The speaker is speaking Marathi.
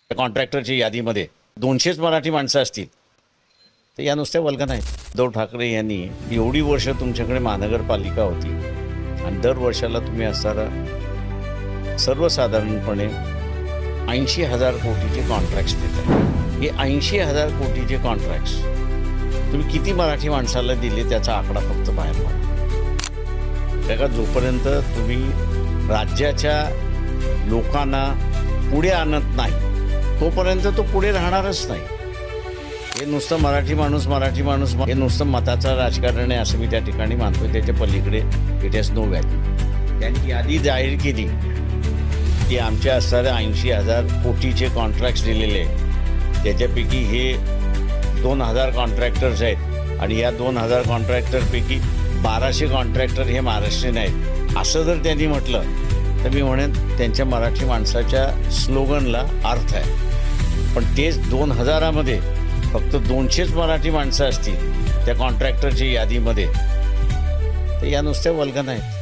कॉन्ट्रॅक्टरच्या यादीमध्ये 200च मराठी माणसं असतील तर या नुसत्या वल्गना आहेत. उद्धव ठाकरे यांनी एवढी वर्ष तुमच्याकडे महानगरपालिका होती आणि दर वर्षाला तुम्ही असणारा सर्वसाधारणपणे 80,000 कोटीचे कॉन्ट्रॅक्ट्स देतात. हे 80,000 कोटीचे कॉन्ट्रॅक्ट्स तुम्ही किती मराठी माणसाला दिले त्याचा आकडा फक्त बाहेर पडा. त्या का जोपर्यंत तुम्ही राज्याच्या लोकांना पुढे आणत नाही तोपर्यंत तो पुढे राहणारच नाही. हे नुसतं मराठी माणूस हे नुसतं मताचं राजकारण आहे असं मी त्या ठिकाणी मानतो. त्याच्या पलीकडे इट हॅज नो व्हॅल्यू. त्यांनी यादी जाहीर केली की आमच्या असणाऱ्या 80,000 कोटीचे कॉन्ट्रॅक्ट्स दिलेले आहेत. त्याच्यापैकी हे 2,000 कॉन्ट्रॅक्टर्स आहेत आणि या 2,000 कॉन्ट्रॅक्टरपैकी 1,200 कॉन्ट्रॅक्टर हे महाराष्ट्रीयन आहेत. असं जर त्यांनी म्हटलं तर मी म्हणेन त्यांच्या मराठी माणसाच्या स्लोगनला अर्थ आहे. पण तेच 2,000मध्ये फक्त 200च मराठी माणसं असतील त्या कॉन्ट्रॅक्टरच्या यादीमध्ये तर या नुसत्या वल्गना आहेत.